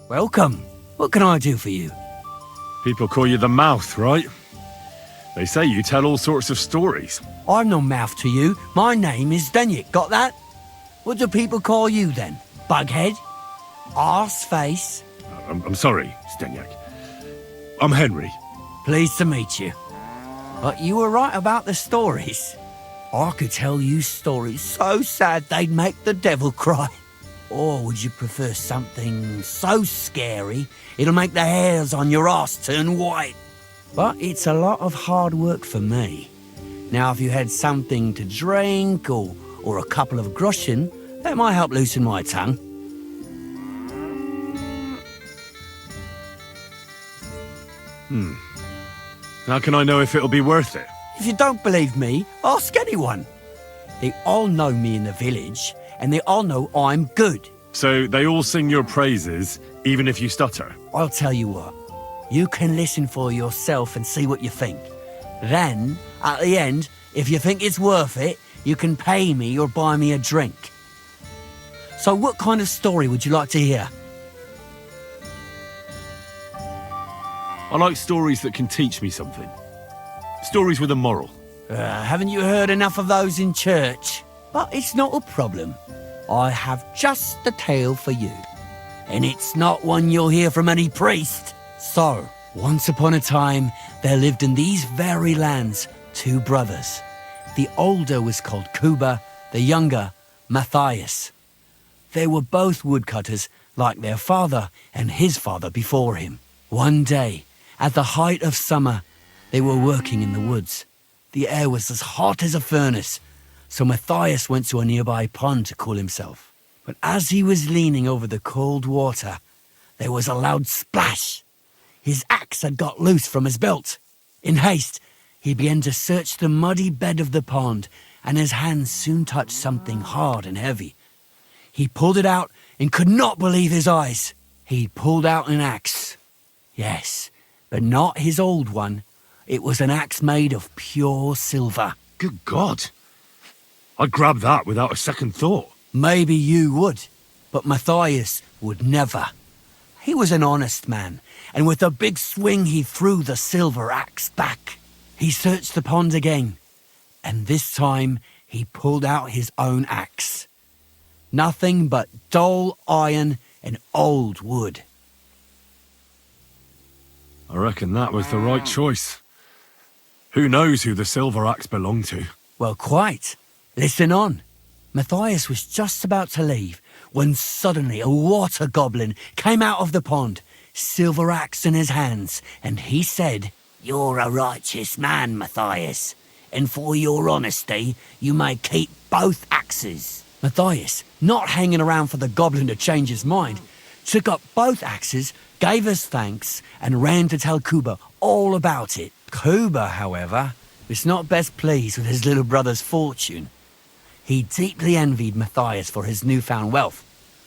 Welcome. What can I do for you? People call you the Mouth, right? They say you tell all sorts of stories. I'm no mouth to you. My name is Denyek, got that? What do people call you then? Bughead? Arseface? I'm sorry, Stenyak. I'm Henry. Pleased to meet you. But you were right about the stories. I could tell you stories so sad they'd make the devil cry. Or would you prefer something so scary it'll make the hairs on your ass turn white? But it's a lot of hard work for me. Now, if you had something to drink or a couple of groschen, that might help loosen my tongue. How can I know if it'll be worth it? If you don't believe me, ask anyone. They all know me in the village, and they all know I'm good. So they all sing your praises, even if you stutter? I'll tell you what. You can listen for yourself and see what you think. Then, at the end, if you think it's worth it, you can pay me or buy me a drink. So what kind of story would you like to hear? I like stories that can teach me something. Stories with a moral. Haven't you heard enough of those in church? But it's not a problem. I have just the tale for you. And it's not one you'll hear from any priest. So, once upon a time, there lived in these very lands 2 brothers. The older was called Kuba, the younger, Matthias. They were both woodcutters, like their father and his father before him. One day, at the height of summer, they were working in the woods. The air was as hot as a furnace, so Matthias went to a nearby pond to cool himself. But as he was leaning over the cold water, there was a loud splash. His axe had got loose from his belt. In haste, he began to search the muddy bed of the pond, and his hands soon touched something hard and heavy. He pulled it out and could not believe his eyes. He'd pulled out an axe. Yes, but not his old one. It was an axe made of pure silver. Good God. I'd grab that without a second thought. Maybe you would, but Matthias would never. He was an honest man, and with a big swing he threw the silver axe back. He searched the pond again, and this time he pulled out his own axe. Nothing but dull iron and old wood. I reckon that was the right choice. Who knows who the silver axe belonged to? Well, quite. Listen on. Matthias was just about to leave when suddenly a water goblin came out of the pond, silver axe in his hands, and he said, "You're a righteous man, Matthias, and for your honesty, you may keep both axes." Matthias, not hanging around for the goblin to change his mind, took up both axes, gave his thanks, and ran to tell Kuba all about it. Kuba, however, was not best pleased with his little brother's fortune. He deeply envied Matthias for his newfound wealth.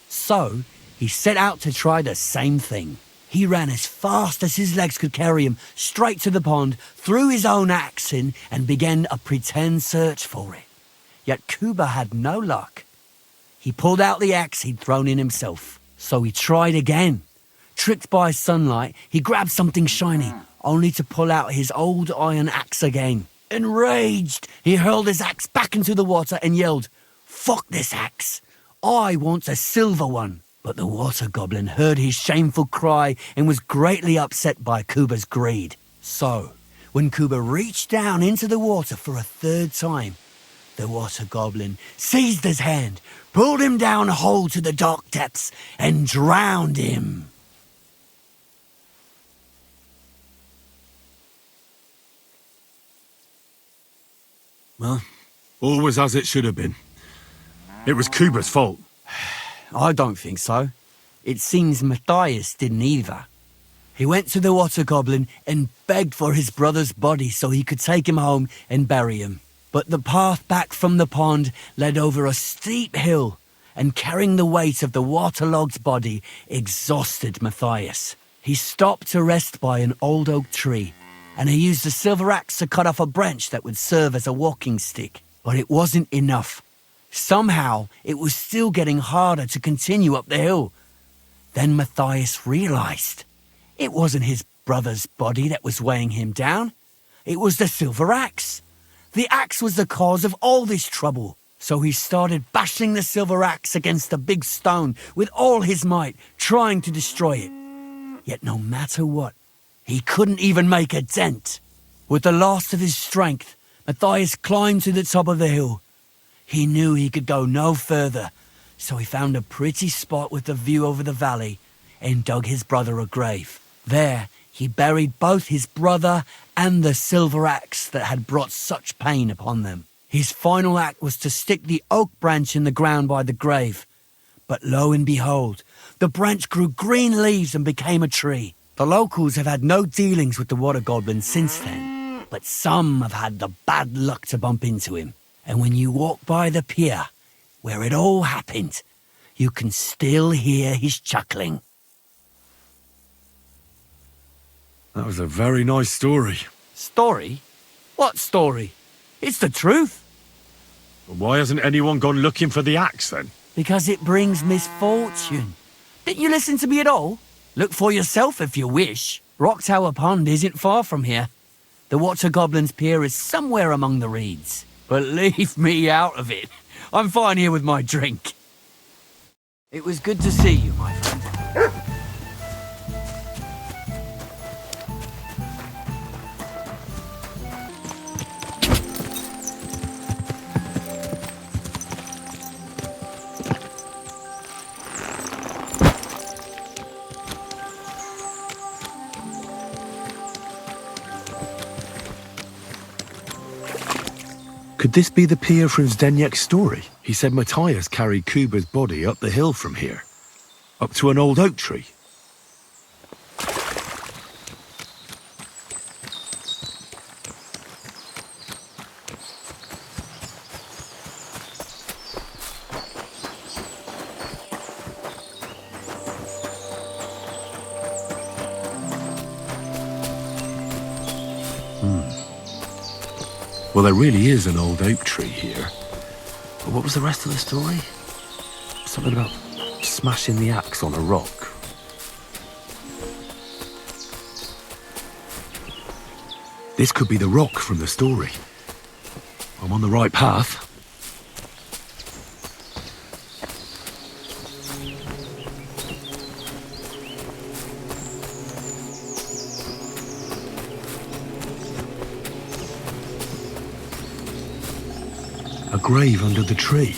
So, he set out to try the same thing. He ran as fast as his legs could carry him straight to the pond, threw his own axe in, and began a pretend search for it. Yet Kuba had no luck. He pulled out the axe he'd thrown in himself. So he tried again. Tricked by sunlight, he grabbed something shiny, only to pull out his old iron axe again. Enraged, he hurled his axe back into the water and yelled, "Fuck this axe! I want a silver one!" But the water goblin heard his shameful cry and was greatly upset by Kuba's greed. So, when Kuba reached down into the water for a third time, the water goblin seized his hand, pulled him down a hole to the dark depths, and drowned him. Well, all was as it should have been. It was Kuba's fault. I don't think so. It seems Matthias didn't either. He went to the water goblin and begged for his brother's body so he could take him home and bury him. But the path back from the pond led over a steep hill, and carrying the weight of the waterlogged body exhausted Matthias. He stopped to rest by an old oak tree, and he used a silver axe to cut off a branch that would serve as a walking stick. But it wasn't enough. Somehow, it was still getting harder to continue up the hill. Then Matthias realized it wasn't his brother's body that was weighing him down. It was the silver axe. The axe was the cause of all this trouble. So he started bashing the silver axe against the big stone with all his might, trying to destroy it. Yet no matter what, he couldn't even make a dent. With the last of his strength, Matthias climbed to the top of the hill. He knew he could go no further, so he found a pretty spot with a view over the valley and dug his brother a grave. There, he buried both his brother and the silver axe that had brought such pain upon them. His final act was to stick the oak branch in the ground by the grave. But lo and behold, the branch grew green leaves and became a tree. The locals have had no dealings with the water goblin since then, but some have had the bad luck to bump into him. And when you walk by the pier, where it all happened, you can still hear his chuckling. That was a very nice story. Story? What story? It's the truth. Why hasn't anyone gone looking for the axe then? Because it brings misfortune. Didn't you listen to me at all? Look for yourself if you wish. Rock Tower Pond isn't far from here. The Water Goblin's pier is somewhere among the reeds. But leave me out of it. I'm fine here with my drink. It was good to see you, my friend. Could this be the pier from Zdeněk's story? He said Matthias carried Kuba's body up the hill from here, up to an old oak tree. Well, there really is an old oak tree here. But what was the rest of the story? Something about smashing the axe on a rock. This could be the rock from the story. I'm on the right path. A grave under the tree,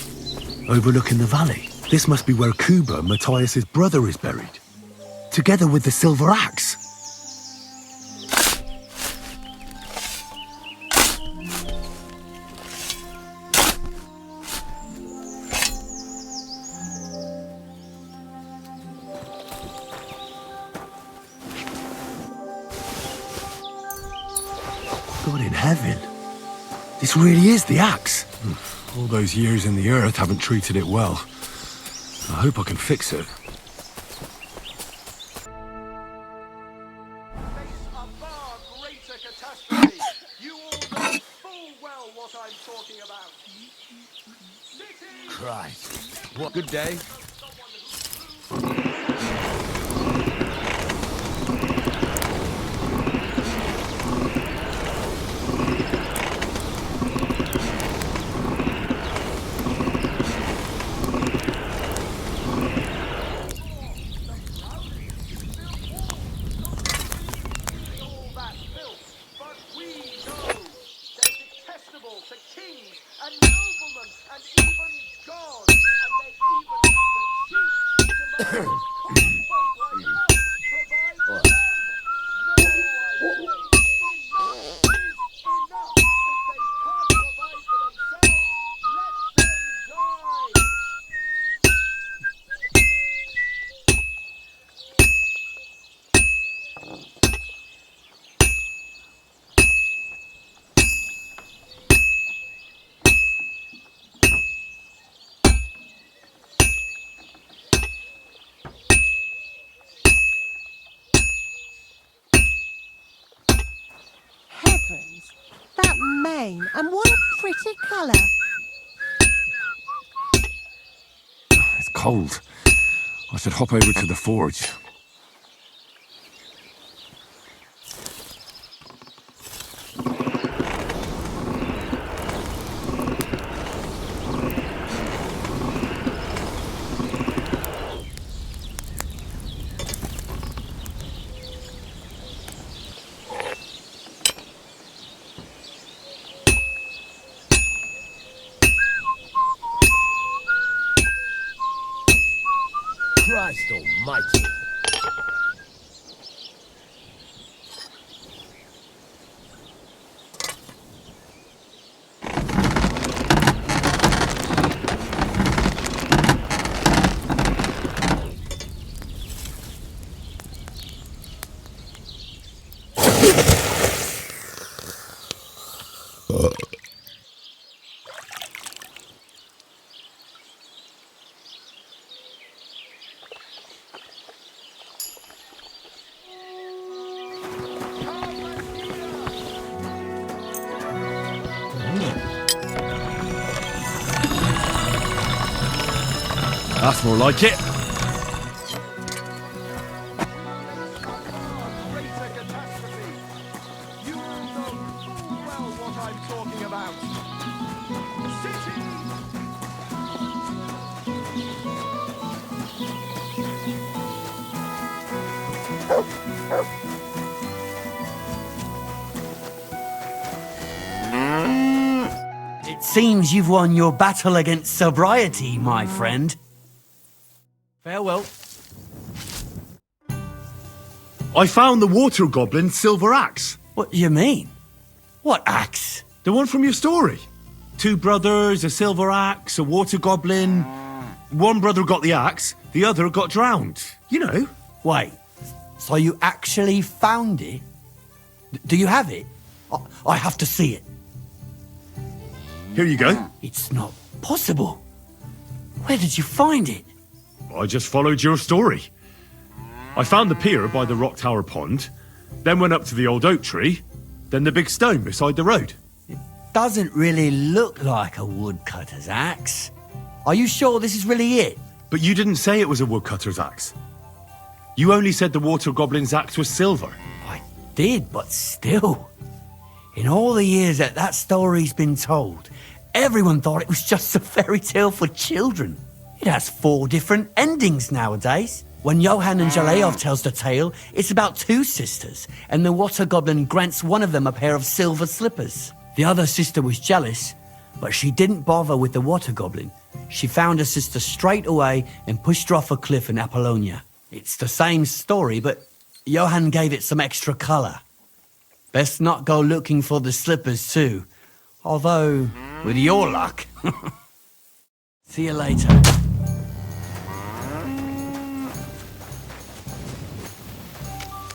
overlooking the valley. This must be where Kuba, Matthias's brother, is buried, together with the silver axe. God in heaven, this really is the axe. All those years in the earth haven't treated it well. I hope I can fix it. Face a far greater catastrophe. You all know full well what I'm talking about. City! Christ. What good day. To kings and noblemen and even God, and they even have the cheek to make us common folk like us provide for them. No, I say, enough is enough. If they can't provide for themselves, let them die. Heavens, that mane, and what a pretty colour. It's cold. I should hop over to the forge. Christ almighty. That's more like it. Greater catastrophe. You know full well what I'm talking about. City! It seems you've won your battle against sobriety, my friend. Farewell. I found the water goblin's silver axe. What do you mean? What axe? The one from your story. 2 brothers, a silver axe, a water goblin. One brother got the axe, the other got drowned. You know. Wait, so you actually found it? Do you have it? I have to see it. Here you go. It's not possible. Where did you find it? I just followed your story. I found the pier by the rock tower pond, then went up to the old oak tree, then the big stone beside the road. Doesn't really look like a woodcutter's axe. Are you sure this is really it? But you didn't say it was a woodcutter's axe. You only said the water goblin's axe was silver. I did, but still. In all the years that story's been told, everyone thought it was just a fairy tale for children. It has 4 different endings nowadays. When Johann and Jaleov tells the tale, it's about 2 sisters, and the water goblin grants one of them a pair of silver slippers. The other sister was jealous, but she didn't bother with the water goblin. She found her sister straight away and pushed her off a cliff in Apollonia. It's the same story, but Johann gave it some extra colour. Best not go looking for the slippers too. Although, with your luck. See you later.